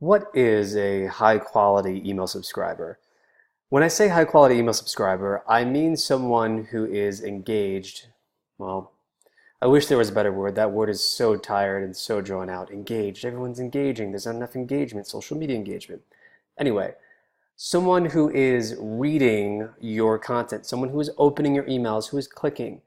What is a high quality email subscriber? When I say high quality email subscriber, I mean someone who is engaged. Well, I wish there was a better word. That word is so tired and so drawn out. Engaged. Everyone's engaging. There's not enough engagement, social media engagement. Anyway, someone who is reading your content, someone who is opening your emails, who is clicking.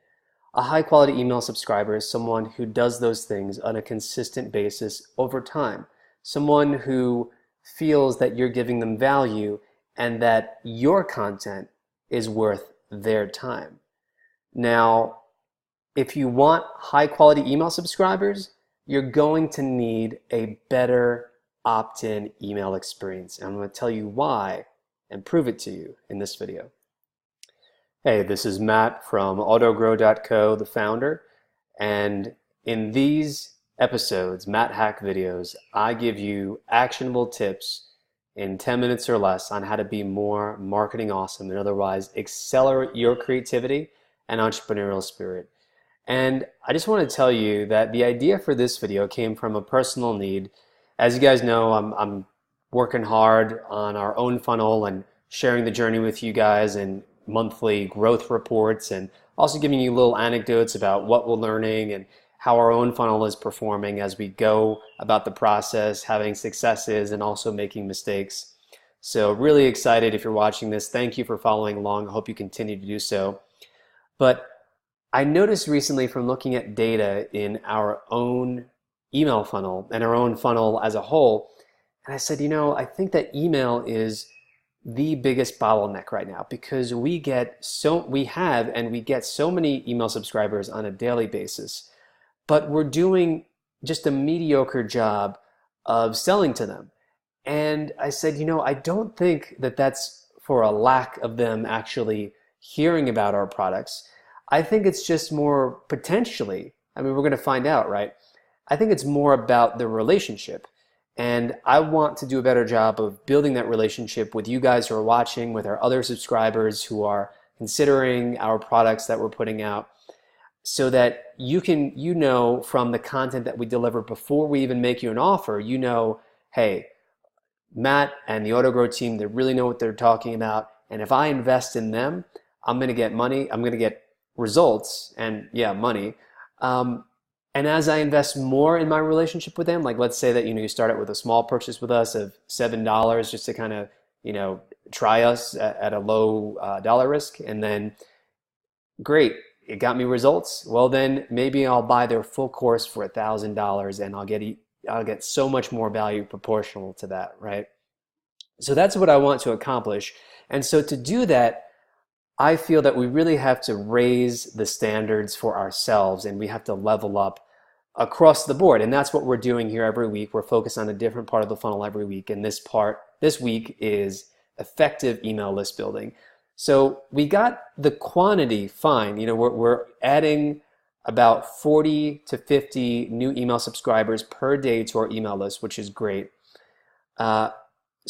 A high quality email subscriber is someone who does those things on a consistent basis over time. Someone who feels that you're giving them value and that your content is worth their time. Now, if you want high quality email subscribers, you're going to need a better opt-in email experience. And I'm going to tell you why and prove it to you in this video. Hey, this is Matt from autogrow.co, the founder, and in these episodes, Matt Hack videos, I give you actionable tips in 10 minutes or less on how to be more marketing awesome and otherwise accelerate your creativity and entrepreneurial spirit. And I just want to tell you that the idea for this video came from a personal need. As you guys know, I'm working hard on our own funnel and sharing the journey with you guys and monthly growth reports, and also giving you little anecdotes about what we're learning and how our own funnel is performing as we go about the process, having successes and also making mistakes. So really excited if you're watching this. Thank you for following along. I hope you continue to do so. But I noticed recently from looking at data in our own email funnel and our own funnel as a whole, and I said, I think that email is the biggest bottleneck right now because we get so many email subscribers on a daily basis, but we're doing just a mediocre job of selling to them. And I said, I don't think that that's for a lack of them actually hearing about our products. I think it's just more potentially, we're going to find out, right? I think it's more about the relationship. And I want to do a better job of building that relationship with you guys who are watching, with our other subscribers who are considering our products that we're putting out, so that you know from the content that we deliver before we even make you an offer, hey, Matt and the AutoGrow team, they really know what they're talking about. And if I invest in them, I'm going to get money, I'm going to get results and money. And as I invest more in my relationship with them, like let's say that you start out with a small purchase with us of $7 just to kind of try us at a low dollar risk, and then great, it got me results. Well, then maybe I'll buy their full course for $1,000, and I'll get so much more value proportional to that, right? So that's what I want to accomplish, and so to do that, I feel that we really have to raise the standards for ourselves, and we have to level up across the board. And that's what we're doing here every week. We're focused on a different part of the funnel every week. And this week is effective email list building. So we got the quantity fine. We're adding about 40 to 50 new email subscribers per day to our email list, which is great. So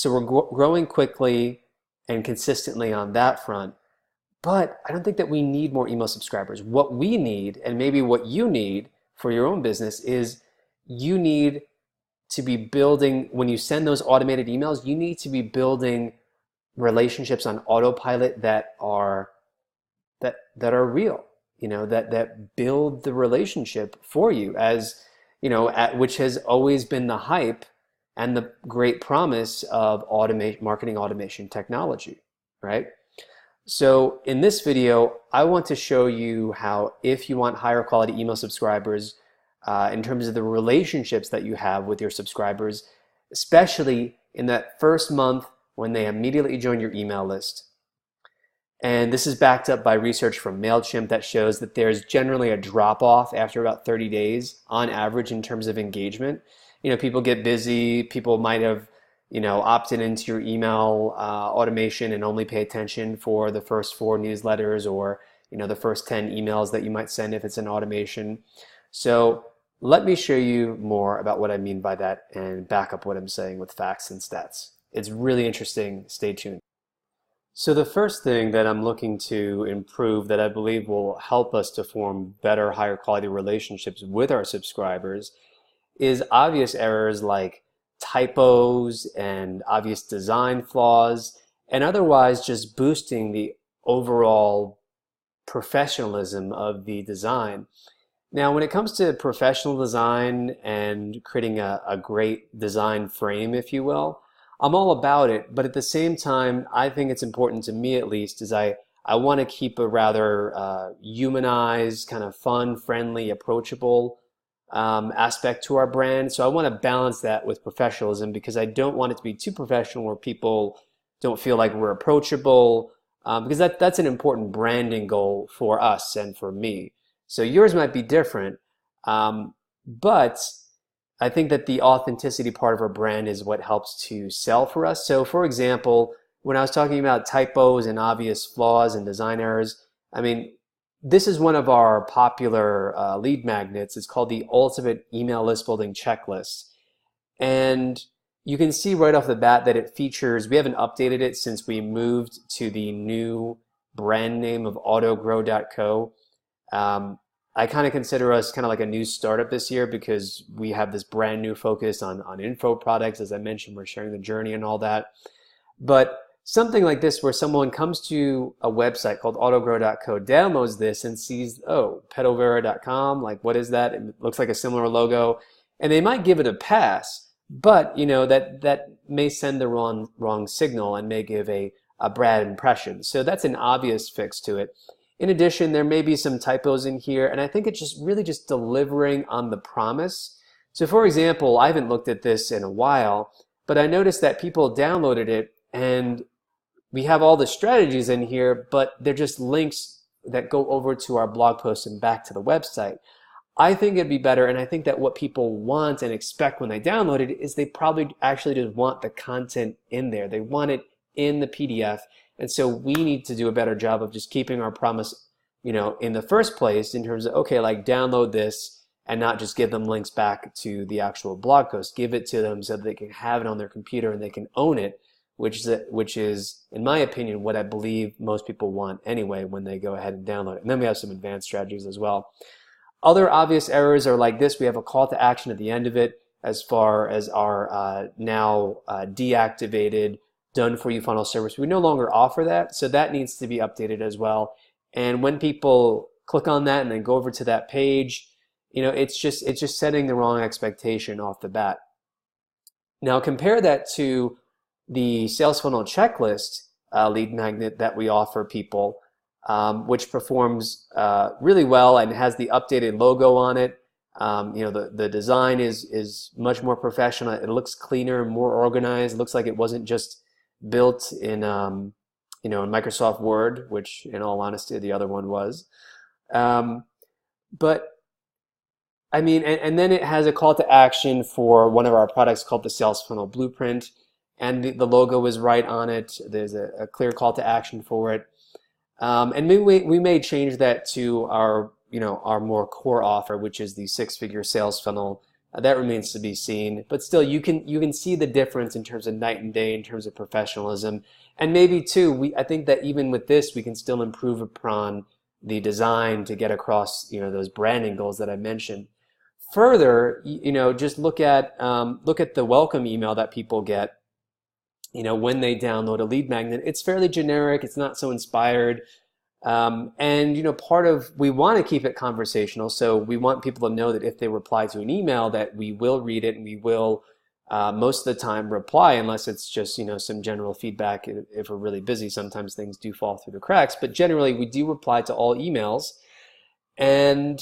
we're growing quickly and consistently on that front. But I don't think that we need more email subscribers. What we need, and maybe what you need for your own business, is you need to be building, when you send those automated emails, you need to be building relationships on autopilot that are real, that build the relationship for you, as which has always been the hype and the great promise of marketing automation technology, right? So in this video, I want to show you how, if you want higher quality email subscribers, in terms of the relationships that you have with your subscribers, especially in that first month when they immediately join your email list. And this is backed up by research from MailChimp that shows that there's generally a drop-off after about 30 days on average in terms of engagement. People get busy, people might have opted into your email automation and only pay attention for the first 4 newsletters or the first 10 emails that you might send if it's an automation. So let me show you more about what I mean by that and back up what I'm saying with facts and stats. It's really interesting. Stay tuned. So the first thing that I'm looking to improve that I believe will help us to form better, higher quality relationships with our subscribers is obvious errors like typos and obvious design flaws, and otherwise just boosting the overall professionalism of the design. Now, when it comes to professional design and creating a great design frame, if you will, I'm all about it. But at the same time, I think it's important to me, at least, is I want to keep a rather humanized, kind of fun, friendly, approachable aspect to our brand. So I want to balance that with professionalism because I don't want it to be too professional where people don't feel like we're approachable, because that's an important branding goal for us and for me. So yours might be different, but I think that the authenticity part of our brand is what helps to sell for us. So for example, when I was talking about typos and obvious flaws and design errors, I mean, this is one of our popular lead magnets. It's called the Ultimate Email List Building Checklist. And you can see right off the bat that it features, we haven't updated it since we moved to the new brand name of autogrow.co. I kind of consider us kind of like a new startup this year because we have this brand new focus on info products. As I mentioned, we're sharing the journey and all that. But something like this where someone comes to a website called autogrow.co, downloads this and sees, oh, pedovera.com, like what is that? It looks like a similar logo. And they might give it a pass, but you know that may send the wrong signal and may give a bad impression. So that's an obvious fix to it. In addition, there may be some typos in here, and I think it's just really just delivering on the promise. So for example, I haven't looked at this in a while, but I noticed that people downloaded it and we have all the strategies in here, but they're just links that go over to our blog post and back to the website. I think it'd be better, and I think that what people want and expect when they download it is they probably actually just want the content in there. They want it in the PDF. And so we need to do a better job of just keeping our promise, you know, in the first place in terms of, okay, like download this and not just give them links back to the actual blog post. Give it to them so that they can have it on their computer and they can own it, which is, in my opinion, what I believe most people want anyway when they go ahead and download it. And then we have some advanced strategies as well. Other obvious errors are like this. We have a call to action at the end of it as far as our now deactivated done for you funnel service. We no longer offer that, so that needs to be updated as well. And when people click on that and then go over to that page, you know, it's just setting the wrong expectation off the bat. Now compare that to the sales funnel checklist lead magnet that we offer people, which performs really well and has the updated logo on it. You know, the design is much more professional. It looks cleaner, more organized. It looks like it wasn't just built in you know, in Microsoft Word, which in all honesty the other one was. But I mean, and then it has a call to action for one of our products called the Sales Funnel Blueprint, and the logo is right on it. There's a clear call to action for it. And we may change that to our, you know, our more core offer, which is the six-figure sales funnel. That remains to be seen, but still you can see the difference in terms of night and day in terms of professionalism. And maybe too, I think that even with this we can still improve upon the design to get across, you know, those branding goals that I mentioned. Further, you know, just look at the welcome email that people get, you know, when they download a lead magnet. It's fairly generic, it's not so inspired. And you know, we want to keep it conversational, so we want people to know that if they reply to an email that we will read it and we will most of the time reply, unless it's just, you know, some general feedback. If we're really busy, sometimes things do fall through the cracks, but generally we do reply to all emails. And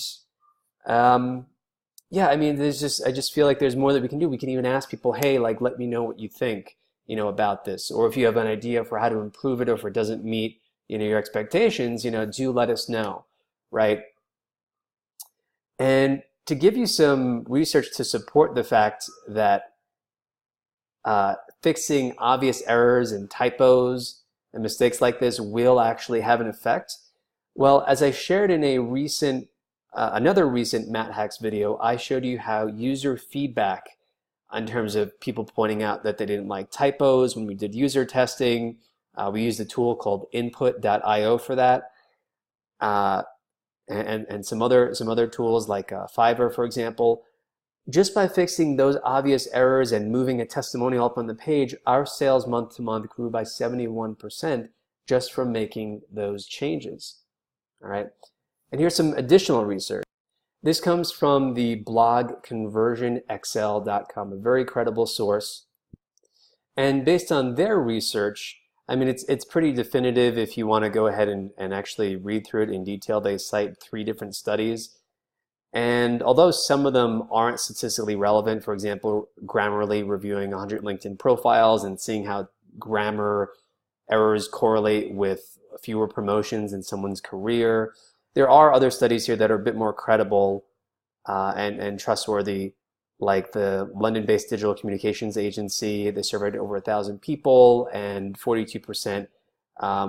yeah, I mean, I just feel like there's more that we can do. We can even ask people, hey, like, let me know what you think, you know, about this, or if you have an idea for how to improve it, or if it doesn't meet, you know, your expectations, you know, do let us know, right? And to give you some research to support the fact that fixing obvious errors and typos and mistakes like this will actually have an effect, well, as I shared in a recent, another recent Matt Hacks video, I showed you how user feedback in terms of people pointing out that they didn't like typos when we did user testing. We used a tool called input.io for that, and some other tools like Fiverr, for example. Just by fixing those obvious errors and moving a testimonial up on the page, our sales month to month grew by 71% just from making those changes. All right. And here's some additional research. This comes from the blog conversionxl.com, a very credible source. And based on their research, I mean, it's pretty definitive if you want to go ahead and actually read through it in detail. They cite 3 different studies. And although some of them aren't statistically relevant, for example, Grammarly reviewing 100 LinkedIn profiles and seeing how grammar errors correlate with fewer promotions in someone's career, there are other studies here that are a bit more credible and trustworthy, like the London-based digital communications agency. They surveyed over 1,000 people, and 42%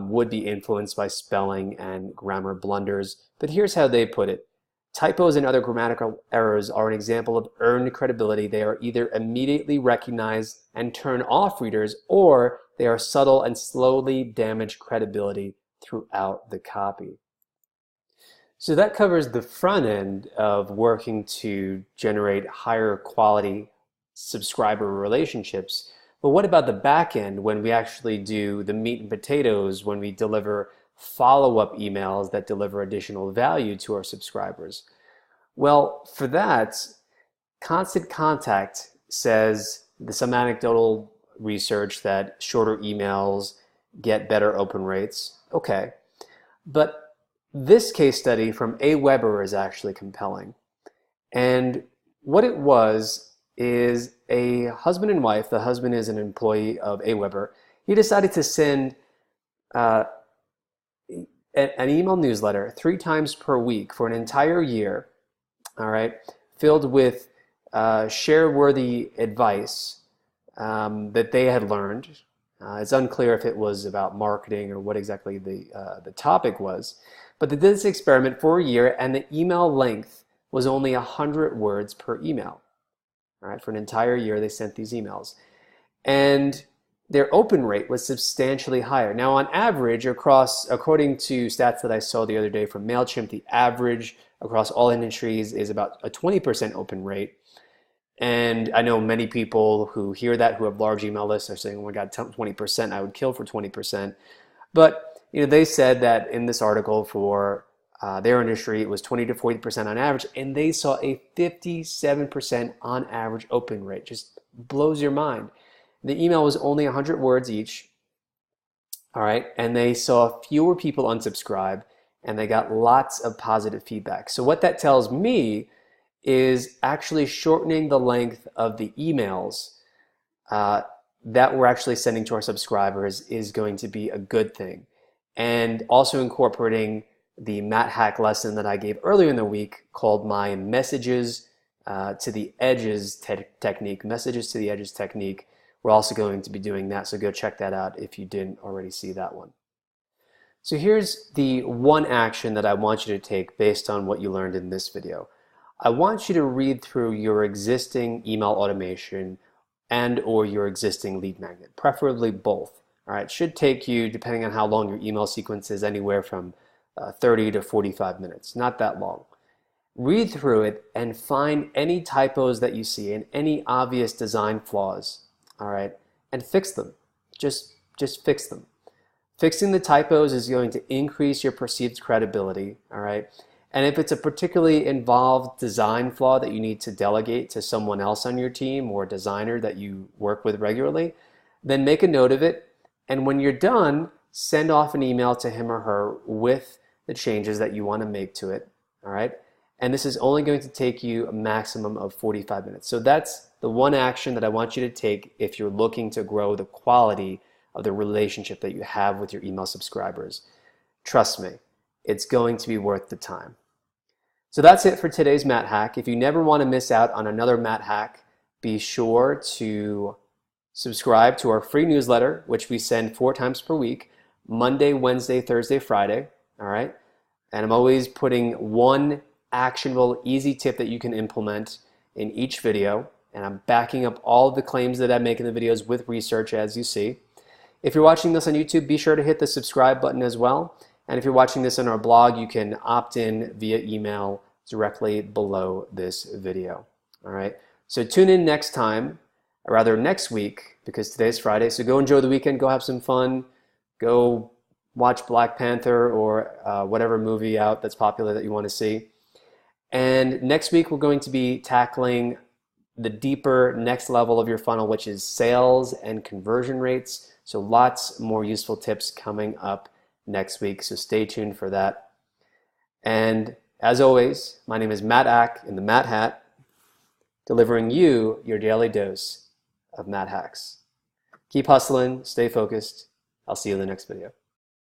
would be influenced by spelling and grammar blunders. But here's how they put it. Typos and other grammatical errors are an example of earned credibility. They are either immediately recognized and turn off readers, or they are subtle and slowly damage credibility throughout the copy. So that covers the front end of working to generate higher quality subscriber relationships. But what about the back end when we actually do the meat and potatoes, when we deliver follow-up emails that deliver additional value to our subscribers? Well, for that, Constant Contact says some anecdotal research that shorter emails get better open rates. Okay, but this case study from AWeber is actually compelling. And what it was is a husband and wife. The husband is an employee of AWeber. He decided to send an email newsletter 3 times per week for an entire year, all right, filled with share-worthy advice that they had learned. It's unclear if it was about marketing or what exactly the topic was, but they did this experiment for a year, and the email length was only 100 words per email. All right, for an entire year, they sent these emails. And their open rate was substantially higher. Now, on average, according to stats that I saw the other day from MailChimp, the average across all industries is about a 20% open rate. And I know many people who hear that, who have large email lists, are saying, oh my God, 20%, I would kill for 20%. But they said that in this article for their industry, it was 20 to 40% on average, and they saw a 57% on average open rate. Just blows your mind. The email was only 100 words each, all right, and they saw fewer people unsubscribe, and they got lots of positive feedback. So what that tells me is actually shortening the length of the emails that we're actually sending to our subscribers is going to be a good thing. And also incorporating the Matt Hack lesson that I gave earlier in the week called my messages to the edges technique, messages to the edges technique. We're also going to be doing that, so go check that out if you didn't already see that one. So here's the one action that I want you to take based on what you learned in this video. I want you to read through your existing email automation and or your existing lead magnet, preferably both. All right, it should take you, depending on how long your email sequence is, anywhere from 30 to 45 minutes, not that long. Read through it and find any typos that you see and any obvious design flaws, all right, and fix them. Just fix them. Fixing the typos is going to increase your perceived credibility, all right? And if it's a particularly involved design flaw that you need to delegate to someone else on your team or a designer that you work with regularly, then make a note of it. And when you're done, send off an email to him or her with the changes that you want to make to it, all right? And this is only going to take you a maximum of 45 minutes. So that's the one action that I want you to take if you're looking to grow the quality of the relationship that you have with your email subscribers. Trust me, it's going to be worth the time. So that's it for today's Matt Hack. If you never want to miss out on another Matt Hack, be sure to subscribe to our free newsletter, which we send 4 times per week, Monday, Wednesday, Thursday, Friday, all right? And I'm always putting one actionable, easy tip that you can implement in each video, and I'm backing up all of the claims that I make in the videos with research, as you see. If you're watching this on YouTube, be sure to hit the subscribe button as well. And if you're watching this on our blog, you can opt in via email directly below this video. All right. So tune in next time, or rather next week, because today's Friday. So go enjoy the weekend. Go have some fun. Go watch Black Panther or whatever movie out that's popular that you want to see. And next week, we're going to be tackling the deeper next level of your funnel, which is sales and conversion rates. So lots more useful tips coming up next week. So stay tuned for that. And as always, my name is Matt Ack in the Matt Hat, delivering you your daily dose of Matt Hacks. Keep hustling, stay focused. I'll see you in the next video.